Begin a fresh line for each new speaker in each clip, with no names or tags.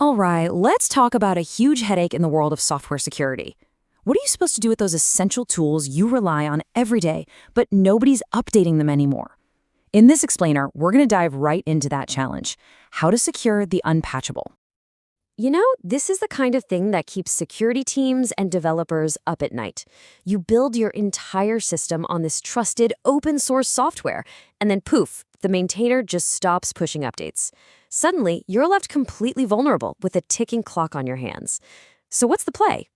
All right, let's talk about a huge headache in the world of software security. What are you supposed to do with those essential tools you rely on every day, but nobody's updating them anymore? In this explainer, we're going to dive right into that challenge: how to secure the unpatchable.
This is the kind of thing that keeps security teams and developers up at night. You build your entire system on this trusted open source software, and then poof, the maintainer just stops pushing updates. Suddenly, you're left completely vulnerable with a ticking clock on your hands. So what's the play?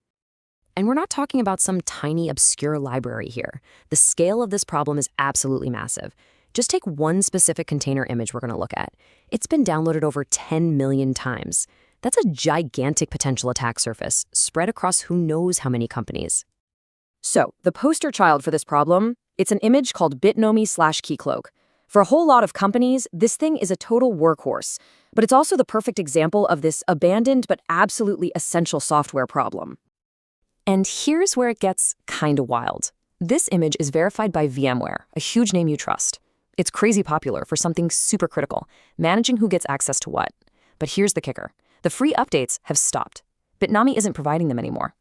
And we're not talking about some tiny, obscure library here. The scale of this problem is absolutely massive. Just take one specific container image we're going to look at. It's been downloaded over 10 million times. That's a gigantic potential attack surface spread across who knows how many companies.
So, the poster child for this problem, it's an image called Bitnomi/Keycloak. For a whole lot of companies, this thing is a total workhorse, but it's also the perfect example of this abandoned but absolutely essential software problem. And here's where it gets kinda wild. This image is verified by VMware, a huge name you trust. It's crazy popular for something super critical, managing who gets access to what. But here's the kicker. The free updates have stopped. Bitnami isn't providing them anymore.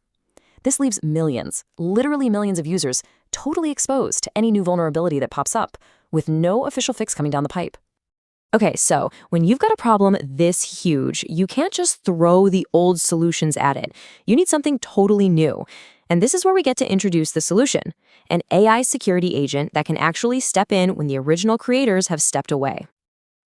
This leaves millions, literally millions of users, totally exposed to any new vulnerability that pops up, with no official fix coming down the pipe. Okay, so when you've got a problem this huge, you can't just throw the old solutions at it. You need something totally new. And this is where we get to introduce the solution: an AI security agent that can actually step in when the original creators have stepped away.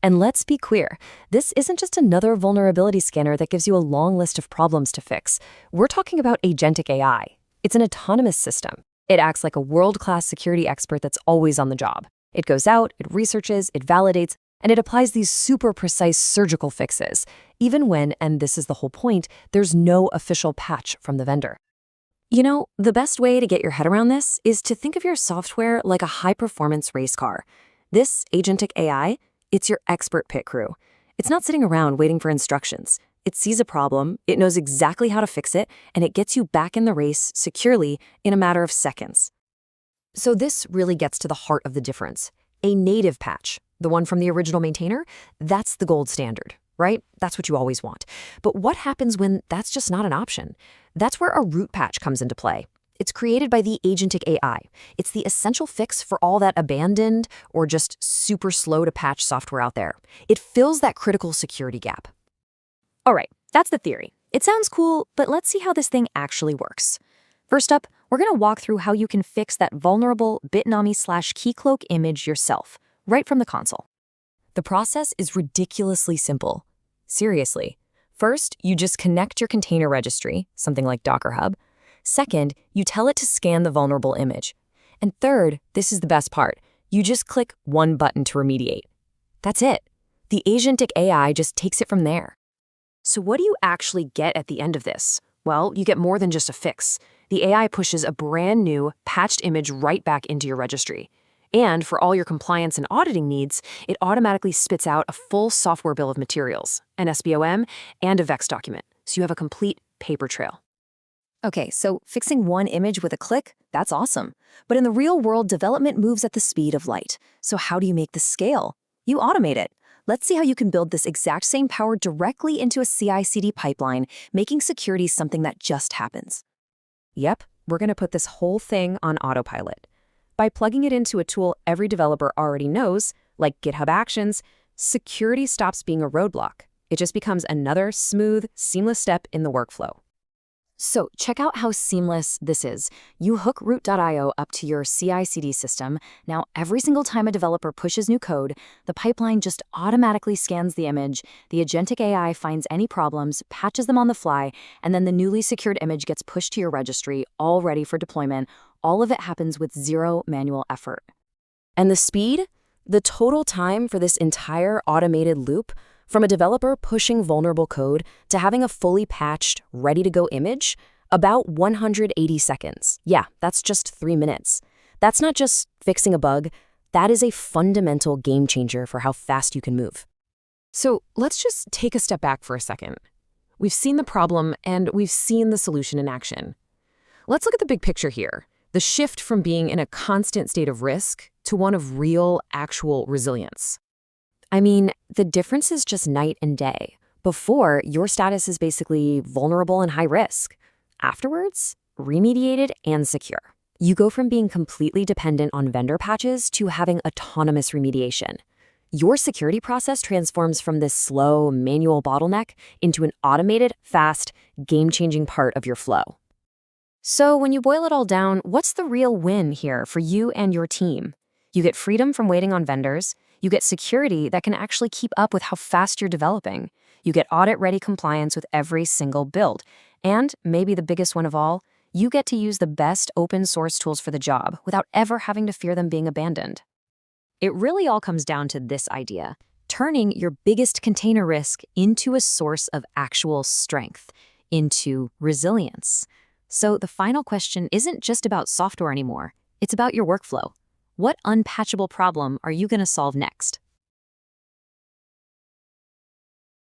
And let's be clear, this isn't just another vulnerability scanner that gives you a long list of problems to fix. We're talking about agentic AI. It's an autonomous system. It acts like a world-class security expert that's always on the job. It goes out, it researches, it validates, and it applies these super precise surgical fixes, even when, and this is the whole point, there's no official patch from the vendor. The best way to get your head around this is to think of your software like a high-performance race car. This agentic AI, it's your expert pit crew. It's not sitting around waiting for instructions. It sees a problem, it knows exactly how to fix it, and it gets you back in the race securely in a matter of seconds. So this really gets to the heart of the difference. A native patch, the one from the original maintainer, that's the gold standard, right? That's what you always want. But what happens when that's just not an option? That's where a root patch comes into play. It's created by the agentic AI. It's the essential fix for all that abandoned or just super slow to patch software out there. It fills that critical security gap. All right, that's the theory. It sounds cool, but let's see how this thing actually works. First up, we're going to walk through how you can fix that vulnerable Bitnami/Keycloak image yourself, right from the console. The process is ridiculously simple. Seriously. First, you just connect your container registry, something like Docker Hub. Second, you tell it to scan the vulnerable image. And third, this is the best part, you just click one button to remediate. That's it. The agentic AI just takes it from there. So what do you actually get at the end of this? Well, you get more than just a fix. The AI pushes a brand new, patched image right back into your registry. And for all your compliance and auditing needs, it automatically spits out a full software bill of materials, an SBOM, and a VEX document, so you have a complete paper trail. Okay, so fixing one image with a click, that's awesome. But in the real world, development moves at the speed of light. So how do you make this scale? You automate it. Let's see how you can build this exact same power directly into a CI/CD pipeline, making security something that just happens. Yep, we're going to put this whole thing on autopilot. By plugging it into a tool every developer already knows, like GitHub Actions, security stops being a roadblock. It just becomes another smooth, seamless step in the workflow. So check out how seamless this is. You hook root.io up to your CI/CD system. Now, every single time a developer pushes new code, the pipeline just automatically scans the image, the agentic AI finds any problems, patches them on the fly, and then the newly secured image gets pushed to your registry, all ready for deployment. All of it happens with zero manual effort. And the speed? The total time for this entire automated loop, from a developer pushing vulnerable code to having a fully patched, ready-to-go image, about 180 seconds. Yeah, that's just 3 minutes. That's not just fixing a bug. That is a fundamental game changer for how fast you can move. So let's just take a step back for a second. We've seen the problem and we've seen the solution in action. Let's look at the big picture here. The shift from being in a constant state of risk to one of real, actual resilience. I mean, the difference is just night and day.
Before, your status is basically vulnerable and high risk. Afterwards, remediated and secure. You go from being completely dependent on vendor patches to having autonomous remediation. Your security process transforms from this slow, manual bottleneck into an automated, fast, game-changing part of your flow. So when you boil it all down, what's the real win here for you and your team? You get freedom from waiting on vendors. You get security that can actually keep up with how fast you're developing. You get audit-ready compliance with every single build. And, maybe the biggest one of all, you get to use the best open source tools for the job without ever having to fear them being abandoned. It really all comes down to this idea: turning your biggest container risk into a source of actual strength, into resilience. So the final question isn't just about software anymore. It's about your workflow. What unpatchable problem are you going to solve next?